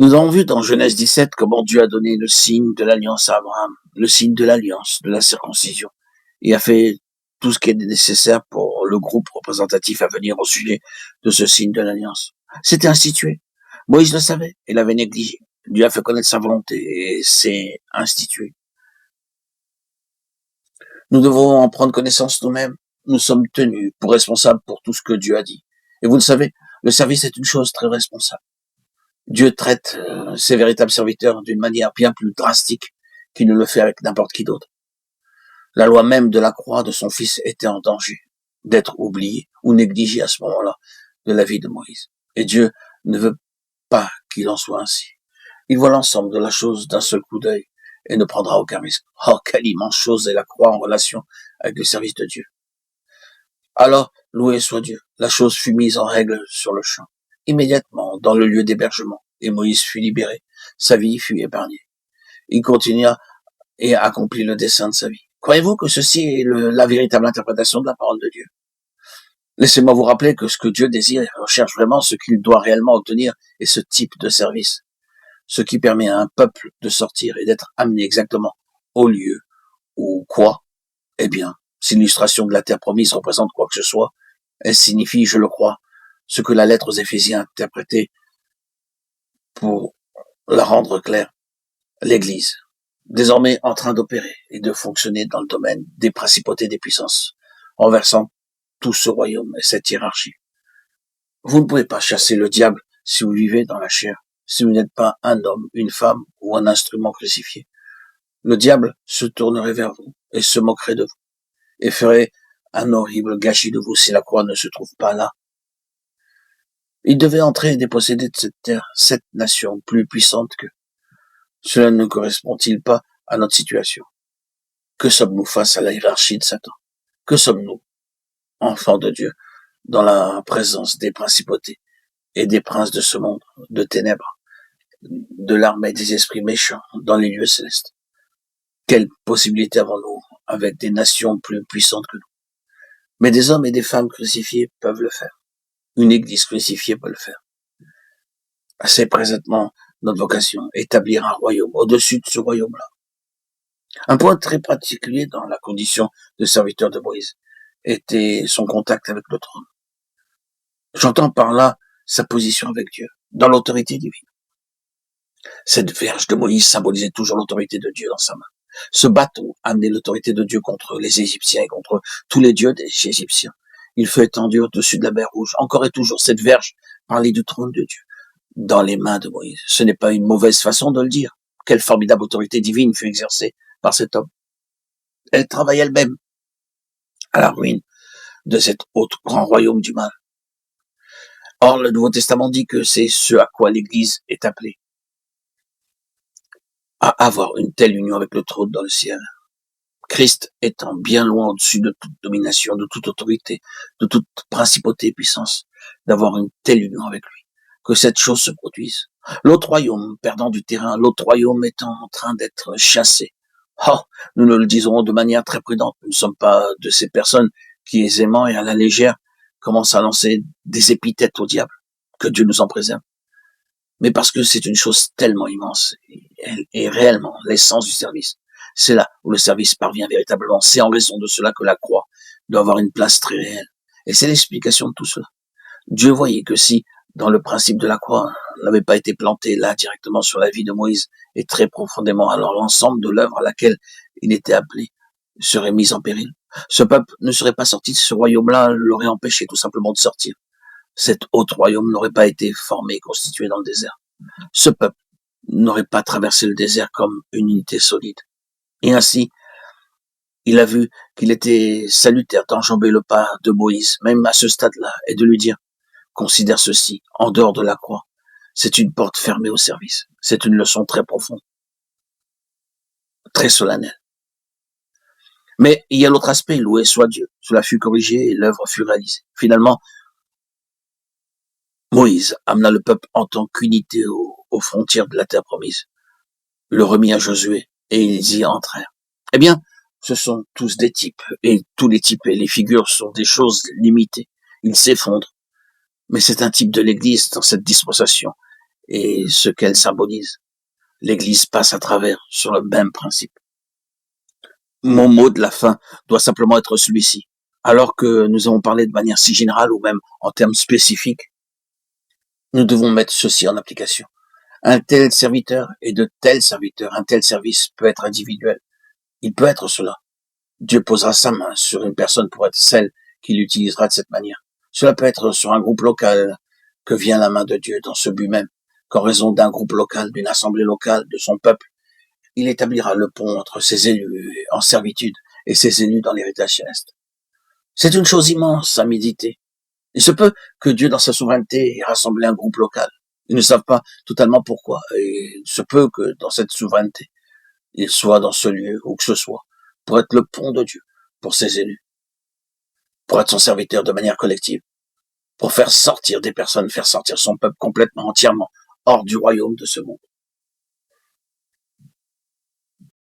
Nous avons vu dans Genèse 17 comment Dieu a donné le signe de l'alliance à Abraham, le signe de l'alliance, de la circoncision, et a fait tout ce qui est nécessaire pour le groupe représentatif à venir au sujet de ce signe de l'alliance. C'était institué. Moïse le savait, il avait négligé. Dieu a fait connaître sa volonté et c'est institué. Nous devons en prendre connaissance nous-mêmes. Nous sommes tenus pour responsables pour tout ce que Dieu a dit. Et vous le savez, le service est une chose très responsable. Dieu traite ses véritables serviteurs d'une manière bien plus drastique qu'il ne le fait avec n'importe qui d'autre. La loi même de la croix de son fils était en danger d'être oubliée ou négligée à ce moment-là de la vie de Moïse. Et Dieu ne veut pas qu'il en soit ainsi. Il voit l'ensemble de la chose d'un seul coup d'œil et ne prendra aucun risque. Oh, quelle immense chose est la croix en relation avec le service de Dieu. Alors, loué soit Dieu, la chose fut mise en règle sur le champ. Immédiatement, dans le lieu d'hébergement, et Moïse fut libéré, sa vie fut épargnée. Il continua et accomplit le dessein de sa vie. Croyez-vous que ceci est la véritable interprétation de la parole de Dieu? Laissez-moi vous rappeler que ce que Dieu désire et recherche vraiment, ce qu'il doit réellement obtenir, est ce type de service. Ce qui permet à un peuple de sortir et d'être amené exactement au lieu où quoi? Eh bien, si l'illustration de la terre promise représente quoi que ce soit, elle signifie, je le crois, ce que la lettre aux Éphésiens a interprété pour la rendre claire, l'Église, désormais en train d'opérer et de fonctionner dans le domaine des principautés des puissances, renversant tout ce royaume et cette hiérarchie. Vous ne pouvez pas chasser le diable si vous vivez dans la chair, si vous n'êtes pas un homme, une femme ou un instrument crucifié. Le diable se tournerait vers vous et se moquerait de vous et ferait un horrible gâchis de vous si la croix ne se trouve pas là. Il devait entrer et déposséder de cette terre, cette nation plus puissante que. Cela ne correspond-il pas à notre situation? Que sommes-nous face à la hiérarchie de Satan? Que sommes-nous, enfants de Dieu, dans la présence des principautés et des princes de ce monde, de ténèbres, de l'armée des esprits méchants dans les lieux célestes? Quelle possibilité avons-nous avec des nations plus puissantes que nous? Mais des hommes et des femmes crucifiés peuvent le faire. Une église crucifiée peut le faire. C'est présentement notre vocation, établir un royaume au-dessus de ce royaume-là. Un point très particulier dans la condition de serviteur de Moïse était son contact avec le trône. J'entends par là sa position avec Dieu, dans l'autorité divine. Cette verge de Moïse symbolisait toujours l'autorité de Dieu dans sa main. Ce bâton amenait l'autorité de Dieu contre les Égyptiens et contre tous les dieux des Égyptiens. Il fut étendu au-dessus de la mer Rouge. Encore et toujours, cette verge parlait du trône de Dieu dans les mains de Moïse. Ce n'est pas une mauvaise façon de le dire. Quelle formidable autorité divine fut exercée par cet homme. Elle travaille elle-même à la ruine de cet autre grand royaume du mal. Or, le Nouveau Testament dit que c'est ce à quoi l'Église est appelée, à avoir une telle union avec le trône dans le ciel. Christ étant bien loin au-dessus de toute domination, de toute autorité, de toute principauté et puissance, d'avoir une telle union avec lui, que cette chose se produise. L'autre royaume perdant du terrain, l'autre royaume étant en train d'être chassé. Oh, nous le disons de manière très prudente, nous ne sommes pas de ces personnes qui aisément et à la légère commencent à lancer des épithètes au diable, que Dieu nous en préserve. Mais parce que c'est une chose tellement immense et réellement l'essence du service. C'est là où le service parvient véritablement. C'est en raison de cela que la croix doit avoir une place très réelle. Et c'est l'explication de tout cela. Dieu voyait que si, dans le principe de la croix, n'avait pas été planté là directement sur la vie de Moïse et très profondément, alors l'ensemble de l'œuvre à laquelle il était appelé serait mis en péril. Ce peuple ne serait pas sorti de ce royaume-là, l'aurait empêché tout simplement de sortir. Cet autre royaume n'aurait pas été formé et constitué dans le désert. Ce peuple n'aurait pas traversé le désert comme une unité solide. Et ainsi, il a vu qu'il était salutaire d'enjamber le pas de Moïse, même à ce stade-là, et de lui dire, considère ceci, en dehors de la croix. C'est une porte fermée au service. C'est une leçon très profonde, très solennelle. Mais il y a l'autre aspect, loué soit Dieu. Cela fut corrigé et l'œuvre fut réalisée. Finalement, Moïse amena le peuple en tant qu'unité aux frontières de la terre promise, le remit à Josué, et ils y entrèrent. Eh bien, ce sont tous des types, et tous les types et les figures sont des choses limitées. Ils s'effondrent. Mais c'est un type de l'Église dans cette dispensation, et ce qu'elle symbolise. L'Église passe à travers sur le même principe. Mon mot de la fin doit simplement être celui-ci. Alors que nous avons parlé de manière si générale ou même en termes spécifiques, nous devons mettre ceci en application. Un tel serviteur et de tels serviteurs, un tel service peut être individuel. Il peut être cela. Dieu posera sa main sur une personne pour être celle qui l'utilisera de cette manière. Cela peut être sur un groupe local que vient la main de Dieu dans ce but même, qu'en raison d'un groupe local, d'une assemblée locale, de son peuple, il établira le pont entre ses élus en servitude et ses élus dans l'héritage céleste. C'est une chose immense à méditer. Il se peut que Dieu, dans sa souveraineté, ait rassemblé un groupe local. Ils ne savent pas totalement pourquoi. Et il se peut que dans cette souveraineté, il soit dans ce lieu, où que ce soit, pour être le pont de Dieu, pour ses élus, pour être son serviteur de manière collective, pour faire sortir des personnes, faire sortir son peuple complètement, entièrement, hors du royaume de ce monde.